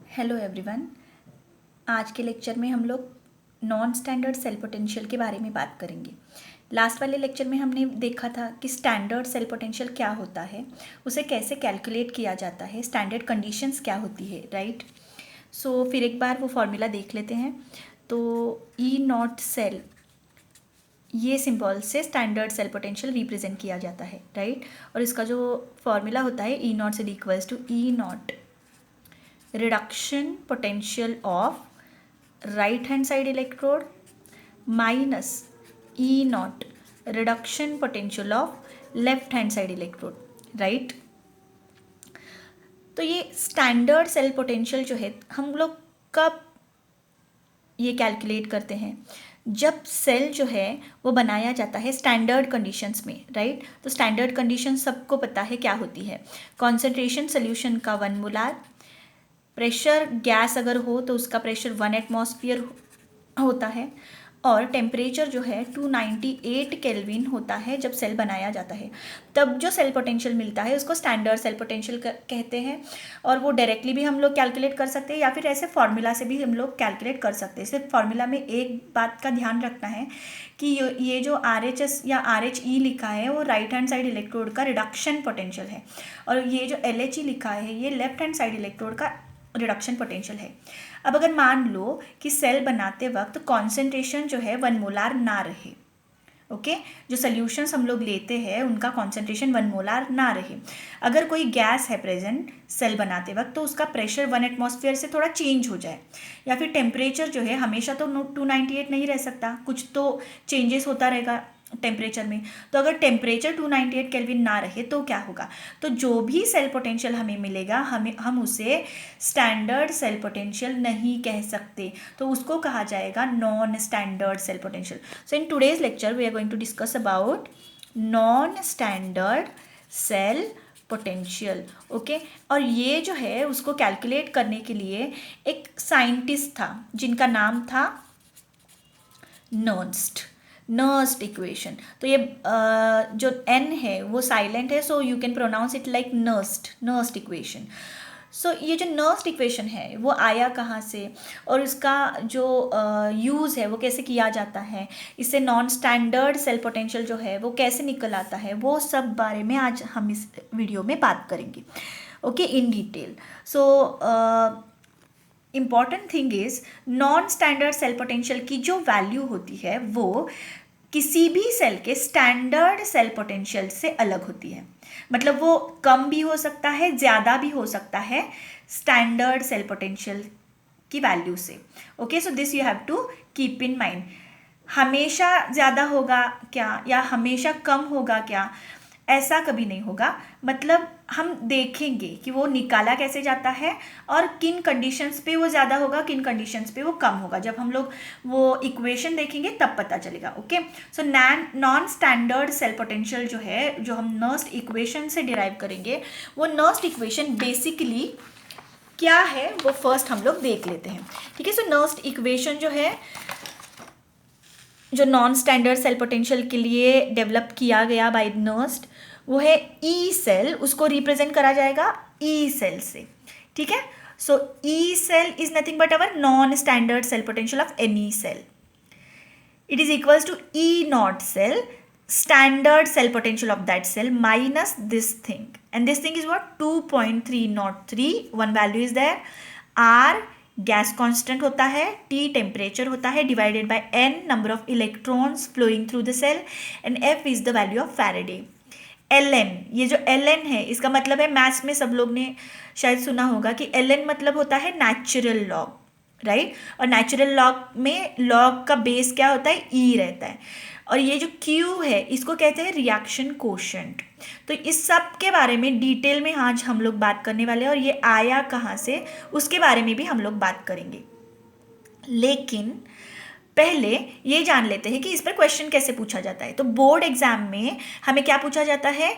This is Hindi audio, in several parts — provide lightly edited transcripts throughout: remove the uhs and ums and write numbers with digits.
Hello everyone. आज के लेक्चर में हम लोग नॉन स्टैंडर्ड सेल पोटेंशियल के बारे में बात करेंगे। लास्ट वाले लेक्चर में हमने देखा था कि स्टैंडर्ड सेल पोटेंशियल क्या होता है, उसे कैसे कैलकुलेट किया जाता है, स्टैंडर्ड कंडीशंस क्या होती है, राइट। सो फिर एक बार वो फॉर्मूला देख लेते हैं। तो ई नॉट सेल, ये सिंबल से स्टैंडर्ड सेल पोटेंशियल रिप्रेजेंट किया जाता है, राइट। और इसका जो फॉर्मूला होता है E not cell equals to E naught reduction potential of right hand side electrode minus E naught reduction potential of left hand side electrode, right। तो ये स्टैंडर्ड सेल पोटेंशियल जो है हम लोग कब ये कैलकुलेट करते हैं, जब सेल जो है वो बनाया जाता है स्टैंडर्ड कंडीशंस में, राइट। तो स्टैंडर्ड कंडीशन सबको पता है क्या होती है। कॉन्सेंट्रेशन सोल्यूशन का 1 मोलार, प्रेशर गैस अगर हो तो उसका प्रेशर 1 एटमॉस्फेयर होता है, और टेम्परेचर जो है 298 केल्विन होता है जब सेल बनाया जाता है। तब जो सेल पोटेंशियल मिलता है उसको स्टैंडर्ड सेल पोटेंशियल कहते हैं। और वो डायरेक्टली भी हम लोग कैलकुलेट कर सकते हैं या फिर ऐसे फार्मूला से भी हम लोग कैलकुलेट कर सकते हैं। सिर्फ फार्मूला में एक बात का ध्यान रखना है कि ये जो RHS या RHE लिखा है वो राइट हैंड साइड इलेक्ट्रोड का रिडक्शन पोटेंशियल है, और ये जो LHE लिखा है ये लेफ्ट हैंड साइड इलेक्ट्रोड का रिडक्शन पोटेंशियल है। अब अगर मान लो कि सेल बनाते वक्त कॉन्सेंट्रेशन जो है 1 मोलार ना रहे, ओके, जो सोल्यूशंस हम लोग लेते हैं उनका कॉन्सेंट्रेशन 1 मोलार ना रहे, अगर कोई गैस है प्रेजेंट सेल बनाते वक्त तो उसका प्रेशर 1 एटमॉस्फेयर से थोड़ा चेंज हो जाए, या फिर टेम्परेचर जो है हमेशा तो 298 नहीं रह सकता, कुछ तो चेंजेस होता रहेगा टेम्परेचर में। तो अगर टेम्परेचर 298 केल्विन ना रहे तो क्या होगा, तो जो भी सेल पोटेंशियल हमें मिलेगा हम उसे स्टैंडर्ड सेल पोटेंशियल नहीं कह सकते, तो उसको कहा जाएगा non standard cell potential. So in today's lecture we are going to discuss about non standard cell potential, okay. और ये जो है उसको कैलकुलेट करने के लिए एक साइंटिस्ट था जिनका नाम था नर्स्ट इक्वेशन। तो ये जो N है वो साइलेंट है, so you can pronounce it like Nernst equation. So ये जो नर्स्ट इक्वेशन है वो आया कहाँ से, और इसका जो यूज़ है वो कैसे किया जाता है, इससे नॉन स्टैंडर्ड सेल पोटेंशियल जो है वो कैसे निकल आता है, वो सब बारे में आज हम इस वीडियो में बात करेंगे, okay, in detail. So important thing is non standard cell potential की जो वैल्यू होती है वो किसी भी सेल के स्टैंडर्ड सेल पोटेंशियल से अलग होती है। मतलब वो कम भी हो सकता है, ज़्यादा भी हो सकता है स्टैंडर्ड सेल पोटेंशियल की वैल्यू से, okay. So this you have to keep in mind. हमेशा ज़्यादा होगा क्या या हमेशा कम होगा क्या, ऐसा कभी नहीं होगा। मतलब हम देखेंगे कि वो निकाला कैसे जाता है और किन कंडीशंस पे वो ज़्यादा होगा, किन कंडीशंस पे वो कम होगा, जब हम लोग वो इक्वेशन देखेंगे तब पता चलेगा, okay. So non standard cell potential जो है, जो हम नर्स्ट इक्वेशन से डिराइव करेंगे, वो नर्स्ट इक्वेशन बेसिकली क्या है वो फर्स्ट हम लोग देख लेते हैं, ठीक है। सो नर्स्ट इक्वेशन जो है, जो नॉन स्टैंडर्ड सेल पोटेंशियल के लिए डेवलप किया गया बाय नर्स्ट, वो है ई सेल, उसको रिप्रेजेंट करा जाएगा ई सेल से, ठीक है। So E cell is nothing but our non standard cell potential of any cell. It is equals to E not cell standard cell potential of that cell minus this thing, and this thing is what 2.303, one value is there, R gas constant होता है, T टेम्परेचर होता है, divided by N number of electrons flowing through the cell, and F is the value of Faraday. Ln, ये जो Ln है इसका मतलब है, मैथ्स में सब लोग ने शायद सुना होगा कि Ln मतलब होता है नेचुरल लॉग, राइट। और नेचुरल लॉग में लॉग का बेस क्या होता है, E रहता है, और ये जो Q है इसको कहते हैं रिएक्शन कोशेंट। तो इस सब के बारे में डिटेल में आज हम लोग बात करने वाले हैं, और ये आया कहाँ से उसके बारे में भी हम लोग बात करेंगे। लेकिन पहले ये जान लेते हैं कि इस पर क्वेश्चन कैसे पूछा जाता है। तो बोर्ड एग्जाम में हमें क्या पूछा जाता है,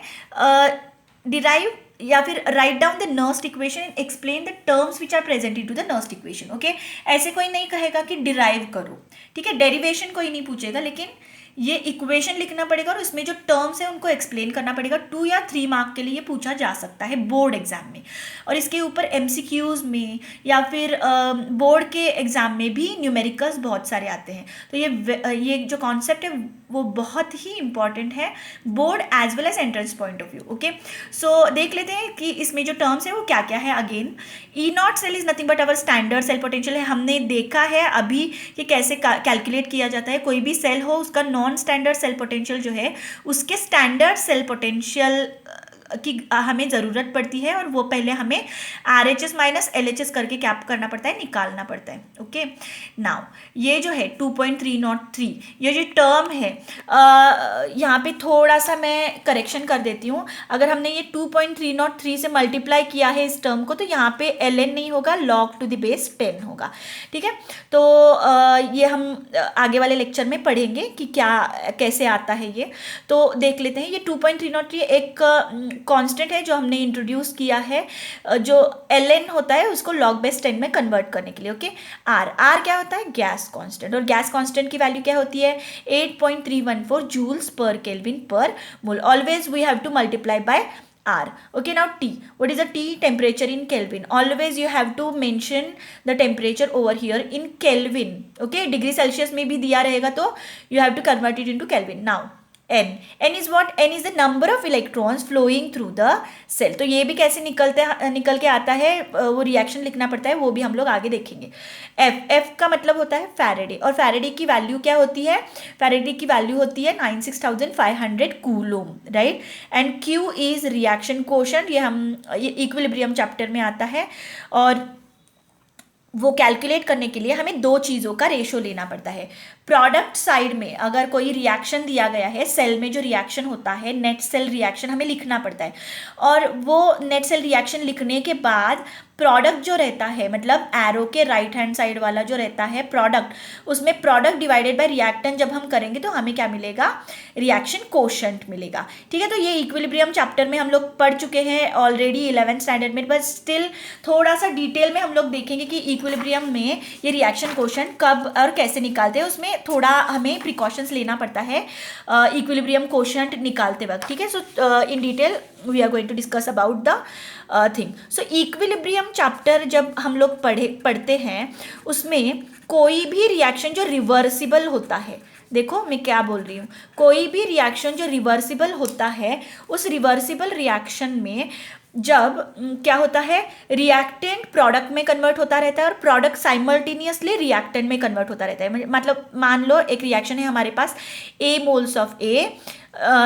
डिराइव या फिर write down the Nernst equation and explain the terms which are present in to the Nernst equation, okay. ऐसे कोई नहीं कहेगा कि डिराइव करो, ठीक है, डेरिवेशन कोई नहीं पूछेगा, लेकिन ये इक्वेशन लिखना पड़ेगा और इसमें जो टर्म्स है उनको एक्सप्लेन करना पड़ेगा। 2 या 3 मार्क के लिए ये पूछा जा सकता है बोर्ड एग्जाम में, और इसके ऊपर एमसीक्यूज में या फिर बोर्ड के एग्जाम में भी न्यूमेरिकल्स बहुत सारे आते हैं। तो ये जो कॉन्सेप्ट है वो बहुत ही इंपॉर्टेंट है board as well as entrance point of view. Okay, so देख लेते हैं कि इसमें जो टर्म्स है वो क्या क्या है। Again, E not cell is nothing but our standard cell potential है। हमने देखा है अभी कि कैसे कैलकुलेट किया जाता है। कोई भी सेल हो उसका नॉन स्टैंडर्ड सेल पोटेंशियल जो है उसके स्टैंडर्ड सेल पोटेंशियल की हमें ज़रूरत पड़ती है, और वो पहले हमें RHS माइनस LHS करके क्या करना पड़ता है, निकालना पड़ता है। ओके, नाउ ये जो है 2.303 ये जो टर्म है यहाँ पे थोड़ा सा मैं करेक्शन कर देती हूँ। अगर हमने ये 2.303 से मल्टीप्लाई किया है इस टर्म को, तो यहाँ पे ln नहीं होगा, log टू द बेस 10 होगा। ठीक है, तो ये हम आगे वाले लेक्चर में पढ़ेंगे कि क्या कैसे आता है ये। तो देख लेते हैं, ये 2.303 एक कांस्टेंट है जो हमने इंट्रोड्यूस किया है, जो ln होता है उसको log बेस 10 में कन्वर्ट करने के लिए। ओके, r क्या होता है, गैस कांस्टेंट, और गैस कांस्टेंट की वैल्यू क्या होती है, 8.314 joules per kelvin per mole. Always we have to multiply by R. Okay, now T. What is the T? Temperature in Kelvin. Always you have to mention the temperature over here in Kelvin. Okay, degree Celsius में भी दिया रहेगा तो you have to convert it into Kelvin. Now N is what? N is the number of electrons flowing through the cell. तो ये भी कैसे निकल के आता है, वो रिएक्शन लिखना पड़ता है, वो भी हम लोग आगे देखेंगे। F का मतलब होता है फैरेडे, और फैरेडे की वैल्यू क्या होती है, फैरेडे की वैल्यू होती है 96,500 coulomb, right. And Q is reaction quotient, ये इक्विलिब्रियम चैप्टर में आता है, और वो कैलकुलेट करने के लिए हमें दो चीज़ों का रेशो लेना पड़ता है। प्रोडक्ट साइड में अगर कोई रिएक्शन दिया गया है, सेल में जो रिएक्शन होता है नेट सेल रिएक्शन हमें लिखना पड़ता है, और वो नेट सेल रिएक्शन लिखने के बाद प्रोडक्ट जो रहता है, मतलब एरो के राइट हैंड साइड वाला जो रहता है प्रोडक्ट, उसमें प्रोडक्ट डिवाइडेड बाय रिएक्टेंट जब हम करेंगे तो हमें क्या मिलेगा, रिएक्शन कोशेंट मिलेगा। ठीक है, तो ये इक्विलिब्रियम चैप्टर में हम लोग पढ़ चुके हैं ऑलरेडी 11th स्टैंडर्ड में, बट स्टिल थोड़ा सा डिटेल में हम लोग देखेंगे कि इक्विलिब्रियम में ये रिएक्शन कोशेंट कब और कैसे निकालते हैं। उसमें थोड़ा हमें प्रिकॉशंस लेना पड़ता है इक्विलिब्रियम कोशेंट निकालते वक्त। ठीक है, so in detail we are going to discuss about the thing. So equilibrium chapter जब हम लोग पढ़ते हैं, उसमें कोई भी रिएक्शन जो रिवर्सिबल होता है, देखो मैं क्या बोल रही हूँ, कोई भी रिएक्शन जो रिवर्सिबल होता है, उस रिवर्सिबल रिएक्शन में जब क्या होता है, रिएक्टेंट प्रोडक्ट में कन्वर्ट होता रहता है और प्रोडक्ट साइमल्टेनियसली रिएक्टेंट में कन्वर्ट होता रहता है। मतलब मान लो एक रिएक्शन है हमारे पास, A moles of A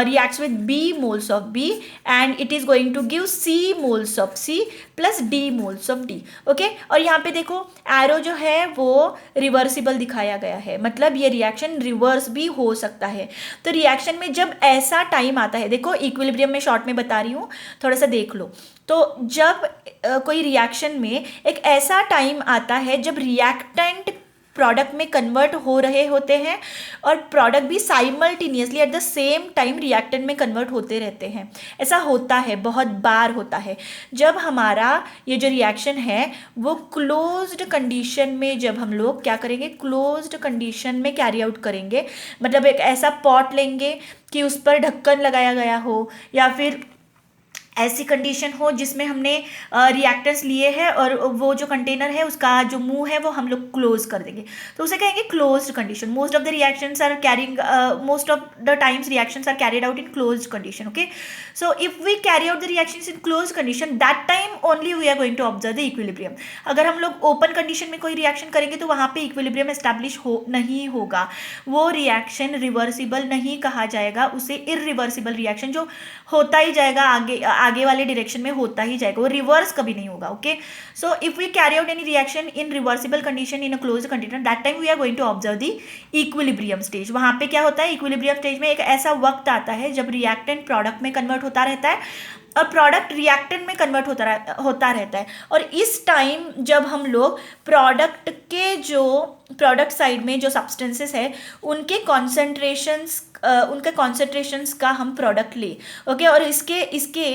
reacts with B moles of B and it is going to give C moles of C plus D moles of D. Okay, और यहाँ पे देखो एरो जो है वो रिवर्सिबल दिखाया गया है, मतलब ये रिएक्शन रिवर्स भी हो सकता है। तो रिएक्शन में जब ऐसा टाइम आता है, देखो इक्विलिब्रियम में शॉर्ट में बता रही हूँ, थोड़ा सा देख लो। तो जब कोई रिएक्शन में एक ऐसा टाइम आता है जब रिएक्टेंट प्रोडक्ट में कन्वर्ट हो रहे होते हैं और प्रोडक्ट भी simultaneously at the same time reactant में कन्वर्ट होते रहते हैं। ऐसा होता है, बहुत बार होता है, जब हमारा ये जो रिएक्शन है वो क्लोज्ड कंडीशन में, जब हम लोग क्या करेंगे, क्लोज्ड कंडीशन में कैरी आउट करेंगे। मतलब एक ऐसा पॉट लेंगे कि उस पर ढक्कन लगाया गया हो, या फिर ऐसी कंडीशन हो जिसमें हमने रिएक्टर्स लिए हैं और वो जो कंटेनर है उसका जो मुंह है वो हम लोग क्लोज कर देंगे, तो उसे कहेंगे closed condition. Most of the reactions are carrying most of the times reactions are carried out in closed condition. Okay, so if we carry out the reactions in closed condition, that time only we are going to observe the equilibrium. अगर हम लोग ओपन कंडीशन में कोई रिएक्शन करेंगे तो वहाँ पे इक्विलिब्रियम एस्टैब्लिश नहीं होगा, वो रिएक्शन रिवर्सिबल नहीं कहा जाएगा, उसे इररिवर्सिबल रिएक्शन जो होता ही जाएगा, आगे वाले डायरेक्शन में होता ही जाएगा, वो रिवर्स कभी नहीं होगा। Okay, so if we carry out any reaction in reversible condition in a closed container, that time we are going to observe the equilibrium stage. वहां पे क्या होता है, इक्विलिब्रियम स्टेज में एक ऐसा वक्त आता है जब रिएक्टेंट प्रोडक्ट में कन्वर्ट होता रहता है और प्रोडक्ट रिएक्टेंट में कन्वर्ट होता रहता है, और इस टाइम जब हम लोग प्रोडक्ट के जो प्रोडक्ट साइड में जो सब्सटेंसेस है उनके कॉन्सेंट्रेशंस उनके कॉन्सेंट्रेशंस का हम प्रोडक्ट ले, ओके, और इसके इसके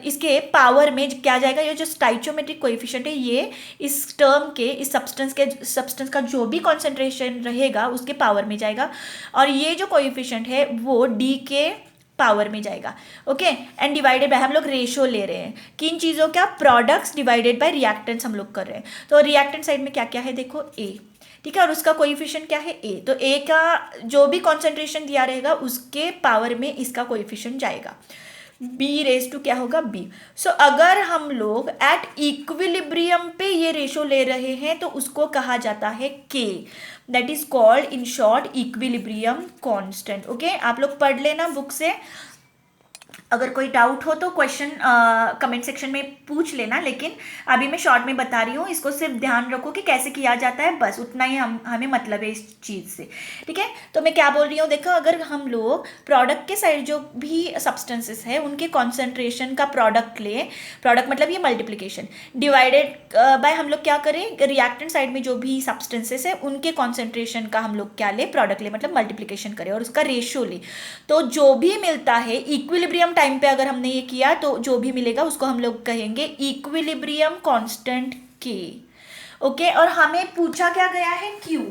इसके पावर में क्या जाएगा, ये जो स्टाइचोमेट्रिक कोएफिशिएंट है ये इस टर्म के, इस सब्सटेंस का जो भी कॉन्सेंट्रेशन रहेगा उसके पावर में जाएगा, और ये जो कोएफिशिएंट है वो डी के पावर में जाएगा, ओके, एंड डिवाइडेड बाय, हम लोग रेशो ले रहे हैं किन चीज़ों का, प्रोडक्ट्स डिवाइडेड बाय रिएक्टेंट्स हम लोग कर रहे हैं। तो रिएक्टेंट साइड में क्या क्या है देखो, ए, ठीक है, और उसका कोएफिशिएंट क्या है, ए, तो ए का जो भी कॉन्सेंट्रेशन दिया रहेगा उसके पावर में इसका कोएफिशिएंट जाएगा, बी रेस टू क्या होगा, बी। सो अगर हम लोग एट इक्विलिब्रियम पे ये रेशो ले रहे हैं तो उसको कहा जाता है के, that is called in short equilibrium constant, okay. आप लोग पढ़ लेना बुक से, अगर कोई डाउट हो तो क्वेश्चन कमेंट सेक्शन में पूछ लेना, लेकिन अभी मैं शॉर्ट में बता रही हूँ, इसको सिर्फ ध्यान रखो कि कैसे किया जाता है, बस उतना ही हमें मतलब है इस चीज़ से, ठीक है। तो मैं क्या बोल रही हूँ देखो, अगर हम लोग प्रोडक्ट के साइड जो भी सब्सटेंसेस है उनके कॉन्सेंट्रेशन का प्रोडक्ट ले, प्रोडक्ट मतलब ये मल्टीप्लीकेशन, डिवाइडेड बाय हम लोग क्या करें, रिएक्टेंट साइड में जो भी सब्सटेंसेस है उनके कॉन्सेंट्रेशन का हम लोग क्या ले, प्रोडक्ट ले, मतलब मल्टीप्लीकेशन करें और उसका रेशियो ले, तो जो भी मिलता है इक्विलिब्रियम टाइम पे अगर हमने ये किया तो जो भी मिलेगा उसको हम लोग कहेंगे इक्विलिब्रियम कांस्टेंट के, ओके। और हमें पूछा क्या गया है, क्यू,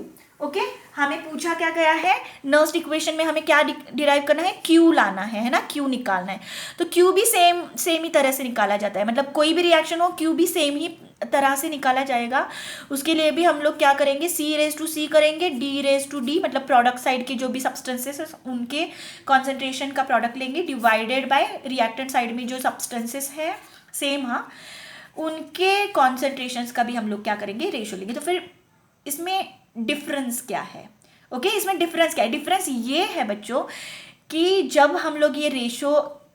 ओके, हमें पूछा क्या गया है, नर्स्ड इक्वेशन में हमें क्या डिराइव करना है, क्यू लाना है ना, क्यू निकालना है। तो क्यू भी सेम ही तरह से निकाला जाता है, मतलब कोई भी रिएक्शन हो क्यू भी सेम ही तरह से निकाला जाएगा। उसके लिए भी हम लोग क्या करेंगे, सी रेस टू सी करेंगे, डी रेस टू डी, मतलब प्रोडक्ट साइड के जो भी सब्सटेंसेस है उनके कॉन्सेंट्रेशन का प्रोडक्ट लेंगे, डिवाइडेड बाय रिएक्टेंट साइड में जो सब्सटेंसेस है सेम, हाँ, उनके कॉन्सेंट्रेशंस का भी हम लोग क्या करेंगे, रेशो लेंगे। तो फिर इसमें डिफरेंस क्या है, ओके, इसमें डिफरेंस क्या है, डिफरेंस ये है बच्चों कि जब हम लोग ये रेशो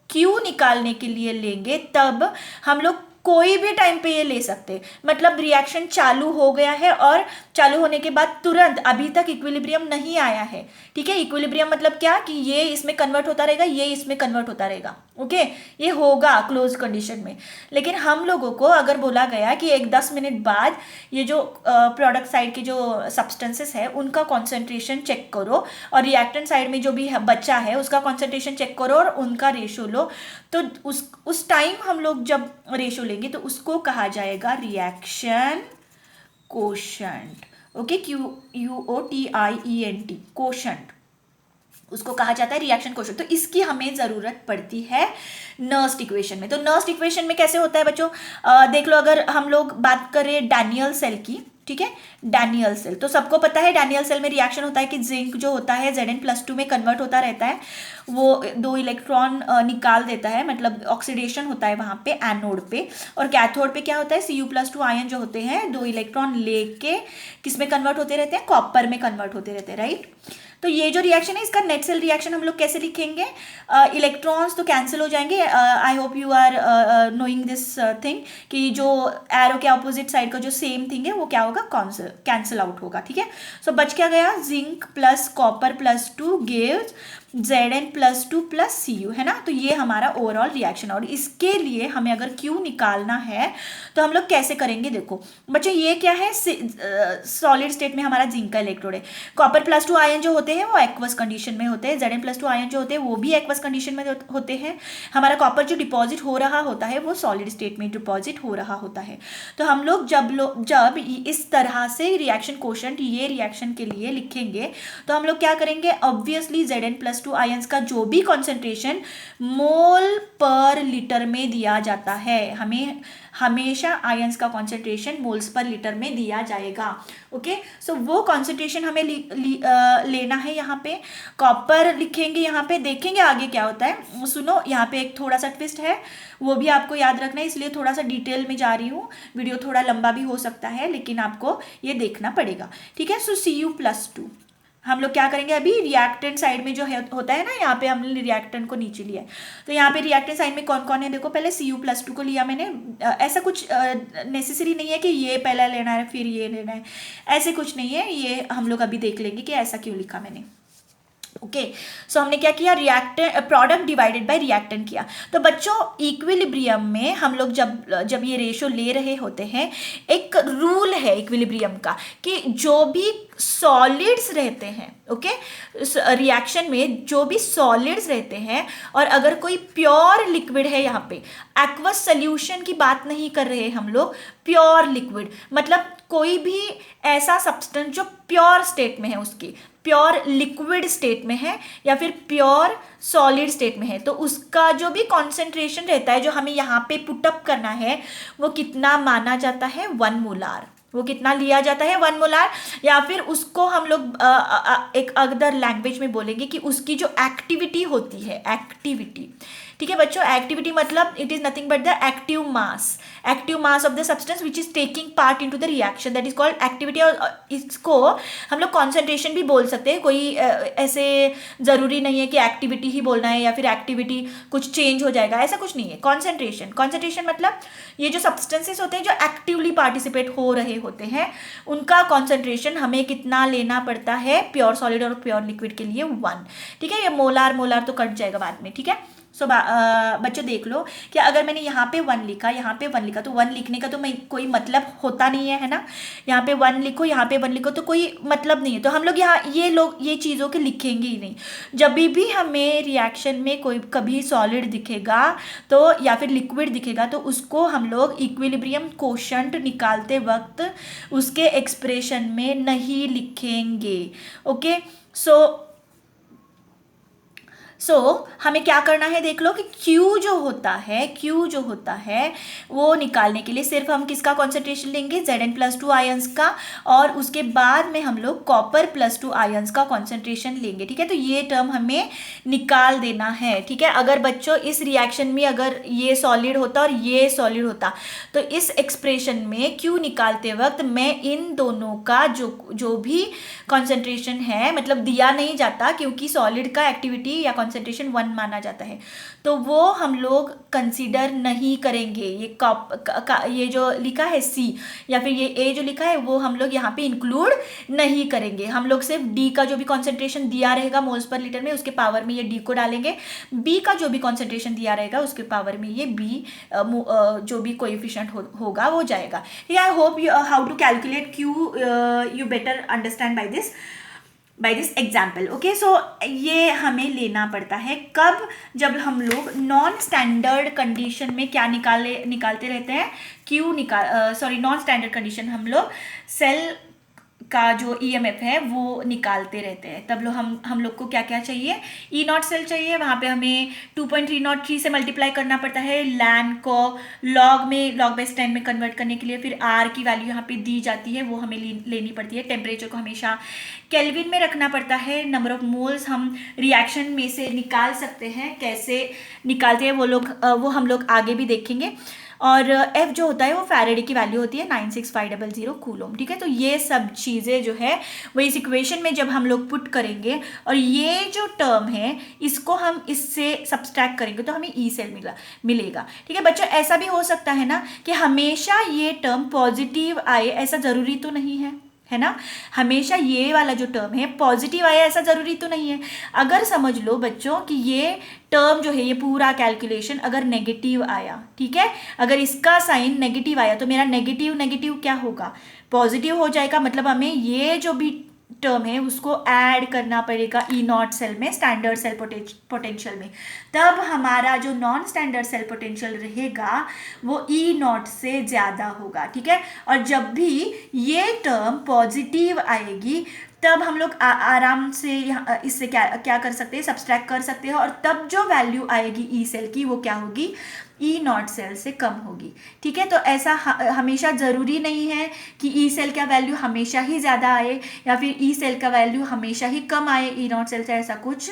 क्यू निकालने के लिए लेंगे तब हम लोग कोई भी टाइम पे ये ले सकते, मतलब रिएक्शन चालू हो गया है और चालू होने के बाद तुरंत अभी तक इक्विलिब्रियम नहीं आया है, ठीक है। इक्विलिब्रियम मतलब क्या कि ये इसमें कन्वर्ट होता रहेगा, ये इसमें कन्वर्ट होता रहेगा, ओके, ये होगा क्लोज कंडीशन में। लेकिन हम लोगों को अगर बोला गया कि एक 10 मिनट बाद ये जो प्रोडक्ट साइड के जो सब्सटेंसेस है उनका कॉन्सेंट्रेशन चेक करो और रिएक्टेंट साइड में जो भी बचा है उसका कॉन्सेंट्रेशन चेक करो और उनका रेशो लो, तो उस टाइम हम लोग जब रेशो लेंगे तो उसको कहा जाएगा reaction quotient, okay, QUOTIENT, quotient, उसको कहा जाता है रिएक्शन कोशेंट। तो इसकी हमें ज़रूरत पड़ती है नर्स्ड इक्वेशन में। तो नर्स्ड इक्वेशन में कैसे होता है बच्चों, देख लो, अगर हम लोग बात करें डैनियल सेल की, ठीक है, डैनियल सेल, तो सबको पता है डैनियल सेल में रिएक्शन होता है कि जिंक जो होता है Zn+2 में कन्वर्ट होता रहता है, वो 2 इलेक्ट्रॉन निकाल देता है, मतलब ऑक्सीडेशन होता है वहाँ पे एनोड पे, और कैथोड पे क्या होता है, Cu+2 आयन जो होते हैं 2 इलेक्ट्रॉन लेके किस में कन्वर्ट होते रहते हैं, कॉपर में कन्वर्ट होते रहते हैं, राइट। तो ये जो रिएक्शन है इसका नेट सेल रिएक्शन हम लोग कैसे लिखेंगे, इलेक्ट्रॉन्स तो कैंसिल हो जाएंगे, I hope you are knowing this thing कि जो एरो के अपोजिट साइड का जो सेम थिंग है वो क्या होगा, कैंसिल आउट होगा, ठीक है। सो बच क्या गया, zinc plus copper plus 2 gives Zn+2 plus Cu, है ना। तो ये हमारा ओवरऑल रिएक्शन, और इसके लिए हमें अगर Q निकालना है तो हम लोग कैसे करेंगे, देखो बच्चों, ये क्या है, सॉलिड स्टेट में हमारा जिंक का इलेक्ट्रोड है, कॉपर+2 आयन जो होते हैं वो एक्वस कंडीशन में होते हैं, Zn+2 आयन जो होते हैं वो भी एक्वस कंडीशन में होते हैं, हमारा कॉपर जो डिपॉजिट हो रहा होता है वो सॉलिड स्टेट में डिपॉजिट हो रहा होता है। तो हम लोग जब इस तरह से रिएक्शन कोशेंट ये रिएक्शन के लिए लिखेंगे तो हम लोग क्या करेंगे, ऑब्वियसली Zn+2 आयंस का जो भी कॉन्सेंट्रेशन मोल पर लीटर में दिया जाता है, हमें हमेशा आयंस का कॉन्सेंट्रेशन मोल्स पर लीटर में दिया जाएगा, ओके। सो वो कॉन्सेंट्रेशन हमें लेना है, यहाँ पे कॉपर लिखेंगे, यहाँ पे देखेंगे आगे क्या होता है। सुनो, यहाँ पे एक थोड़ा सा ट्विस्ट है, वो भी आपको याद रखना है, इसलिए थोड़ा सा डिटेल में जा रही हूँ, वीडियो थोड़ा लंबा भी हो सकता है लेकिन आपको ये देखना पड़ेगा, ठीक है। सो Cu+2 हम लोग क्या करेंगे, अभी रिएक्टेंट साइड में जो है होता है ना, यहाँ पे हमने रिएक्टेंट को नीचे लिया है, तो यहाँ पे रिएक्टेंट साइड में कौन कौन है, देखो पहले Cu+2 को लिया मैंने, ऐसा कुछ नेसेसरी नहीं है कि ये पहला लेना है फिर ये लेना है, ऐसे कुछ नहीं है, ये हम लोग अभी देख लेंगे कि ऐसा क्यों लिखा मैंने। ओके सो हमने क्या किया, reactant product divided by reactant किया। तो बच्चों इक्विलिब्रियम में हम लोग जब ये रेशो ले रहे होते हैं, एक रूल है इक्विलिब्रियम का कि जो भी सॉलिड्स रहते हैं, ओके रिएक्शन में जो भी सॉलिड्स रहते हैं, और अगर कोई प्योर लिक्विड है, यहाँ पे एक्वस सोल्यूशन की बात नहीं कर रहे हम लोग, प्योर लिक्विड मतलब कोई भी ऐसा सब्सटेंस जो प्योर स्टेट में है, उसकी प्योर लिक्विड स्टेट में है या फिर प्योर सॉलिड स्टेट में है, तो उसका जो भी कॉन्सेंट्रेशन रहता है जो हमें यहाँ पे पुटअप करना है, वो कितना माना जाता है, 1 मोलार। वो कितना लिया जाता है, 1 मोलार। या फिर उसको हम लोग एक अदर लैंग्वेज में बोलेंगे कि उसकी जो एक्टिविटी होती है, एक्टिविटी, ठीक है बच्चों, एक्टिविटी मतलब it is nothing but the active mass of the substance which is taking part into the reaction, that is called activity. और इसको हम लोग कॉन्सेंट्रेशन भी बोल सकते हैं, कोई ऐसे जरूरी नहीं है कि एक्टिविटी ही बोलना है या फिर एक्टिविटी कुछ चेंज हो जाएगा, ऐसा कुछ नहीं है। कॉन्सेंट्रेशन मतलब ये जो सब्सटेंसेस होते हैं जो एक्टिवली पार्टिसिपेट हो रहे होते हैं, उनका कॉन्सेंट्रेशन हमें कितना लेना पड़ता है, प्योर सॉलिड और प्योर लिक्विड के लिए 1, ठीक है। ये मोलार तो कट जाएगा बाद में, ठीक है। सो बच्चों देख लो कि अगर मैंने यहाँ पे 1 लिखा, यहाँ पे 1 लिखा, तो 1 लिखने का तो कोई मतलब होता नहीं है ना। यहाँ पे 1 लिखो, यहाँ पे 1 लिखो, तो कोई मतलब नहीं है। तो हम लोग यहाँ ये चीज़ों के लिखेंगे ही नहीं। जब भी हमें रिएक्शन में कोई कभी सॉलिड दिखेगा तो या फिर लिक्विड दिखेगा, तो उसको हम लोग इक्विलिब्रियम कोशेंट निकालते वक्त उसके एक्सप्रेशन में नहीं लिखेंगे। ओके सो हमें क्या करना है, देख लो कि Q जो होता है वो निकालने के लिए सिर्फ हम किसका कॉन्सेंट्रेशन लेंगे, Zn+2 आयंस का, और उसके बाद में हम लोग Copper+2 आयंस का कॉन्सेंट्रेशन लेंगे, ठीक है। तो ये टर्म हमें निकाल देना है, ठीक है। अगर बच्चों इस रिएक्शन में अगर ये सॉलिड होता और ये सॉलिड होता, तो इस एक्सप्रेशन में Q निकालते वक्त मैं इन दोनों का जो भी कॉन्सेंट्रेशन है, मतलब दिया नहीं जाता क्योंकि सॉलिड का एक्टिविटी या कॉन्सेंट्रेशन 1 माना जाता है, तो वो हम लोग कंसीडर नहीं करेंगे। ये जो लिखा है C या फिर ये A जो लिखा है वो हम लोग यहाँ पे इंक्लूड नहीं करेंगे। हम लोग सिर्फ D का जो भी कॉन्सेंट्रेशन दिया रहेगा मोल्स पर लीटर में, उसके पावर में ये D को डालेंगे। B का जो भी कॉन्सेंट्रेशन दिया रहेगा उसके पावर में ये B जो भी कोएफिशिएंट होगा वो जाएगा। I hope how to calculate Q you better understand by this example. Okay so ये हमें लेना पड़ता है कब, जब हम लोग नॉन स्टैंडर्ड कंडीशन में क्या निकालते रहते हैं, नॉन स्टैंडर्ड कंडीशन हम लोग सेल का जो EMF है वो निकालते रहते हैं। तब हम लोग को क्या क्या चाहिए, E0 सेल चाहिए, वहाँ पे हमें 2.303 से मल्टीप्लाई करना पड़ता है लैन को log/10 में कन्वर्ट करने के लिए। फिर R की वैल्यू यहाँ पे दी जाती है, वो हमें लेनी पड़ती है। टेम्परेचर को हमेशा केल्विन में रखना पड़ता है। नंबर ऑफ मोल्स हम रिएक्शन में से निकाल सकते हैं, कैसे निकालते हैं वो हम लोग आगे भी देखेंगे। और F जो होता है वो फैराडे की वैल्यू होती है 96500 कूलोम, ठीक है। तो ये सब चीज़ें जो है वो इस इक्वेशन में जब हम लोग पुट करेंगे और ये जो टर्म है इसको हम इससे सब्सट्रैक्ट करेंगे तो हमें E सेल मिलेगा, ठीक है बच्चों। ऐसा भी हो सकता है ना कि हमेशा ये टर्म पॉजिटिव आए, ऐसा ज़रूरी तो नहीं है ना। हमेशा ये वाला जो टर्म है पॉजिटिव आया ऐसा ज़रूरी तो नहीं है। अगर समझ लो बच्चों कि ये टर्म जो है ये पूरा कैलकुलेशन अगर नेगेटिव आया, ठीक है, अगर इसका साइन नेगेटिव आया तो मेरा नेगेटिव क्या होगा, पॉजिटिव हो जाएगा। मतलब हमें ये जो भी टर्म है उसको ऐड करना पड़ेगा E0 सेल में, स्टैंडर्ड सेल पोटेंशियल में। तब हमारा जो नॉन स्टैंडर्ड सेल पोटेंशियल रहेगा वो E0 से ज़्यादा होगा, ठीक है। और जब भी ये टर्म पॉजिटिव आएगी तब हम लोग आराम से इससे क्या कर सकते हैं, सब्सट्रैक्ट कर सकते हैं। और तब जो वैल्यू आएगी E सेल की वो क्या होगी, E0 सेल से कम होगी, ठीक है। तो ऐसा हमेशा ज़रूरी नहीं है कि E सेल का वैल्यू हमेशा ही ज़्यादा आए या फिर E सेल का वैल्यू हमेशा ही कम आए E0 सेल से, ऐसा कुछ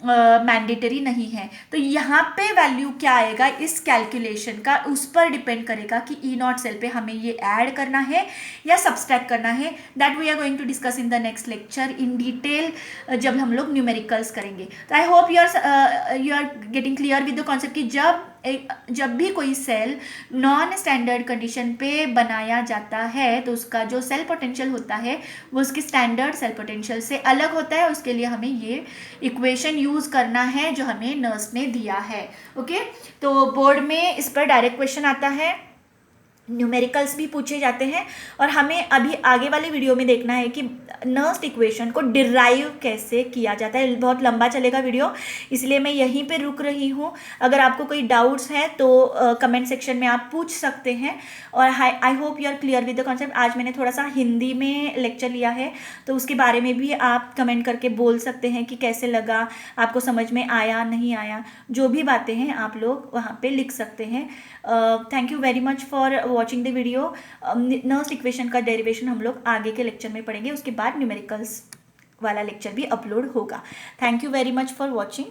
मैंडेटरी नहीं है। तो यहाँ पे वैल्यू क्या आएगा इस कैलकुलेशन का, उस पर डिपेंड करेगा कि E0 सेल पे हमें ये ऐड करना है या सब्सट्रैक्ट करना है। That we are going to discuss in the next lecture in detail जब हम लोग न्यूमेरिकल्स करेंगे। तो I hope you are getting clear with the concept कि जब जब भी कोई सेल नॉन स्टैंडर्ड कंडीशन पे बनाया जाता है तो उसका जो सेल पोटेंशियल होता है वो उसके स्टैंडर्ड सेल पोटेंशियल से अलग होता है। उसके लिए हमें ये इक्वेशन यूज़ करना है जो हमें नर्स ने दिया है। ओके, तो बोर्ड में इस पर डायरेक्ट क्वेश्चन आता है, न्यूमेरिकल्स भी पूछे जाते हैं, और हमें अभी आगे वाली वीडियो में देखना है कि नर्स्ट इक्वेशन को डिराइव कैसे किया जाता है। बहुत लंबा चलेगा वीडियो, इसलिए मैं यहीं पे रुक रही हूँ। अगर आपको कोई डाउट्स हैं तो कमेंट सेक्शन में आप पूछ सकते हैं। और I hope you are clear with the concept. आज मैंने थोड़ा सा हिंदी में लेक्चर लिया है तो उसके बारे में भी आप कमेंट करके बोल सकते हैं कि कैसे लगा, आपको समझ में आया नहीं आया, जो भी बातें हैं आप लोग वहाँ पे लिख सकते हैं। Thank you very much for watching the video. Nernst equation का डेरिवेशन हम लोग आगे के लेक्चर में पढ़ेंगे, उसके बाद न्यूमेरिकल्स वाला लेक्चर भी अपलोड होगा। Thank you very much for watching.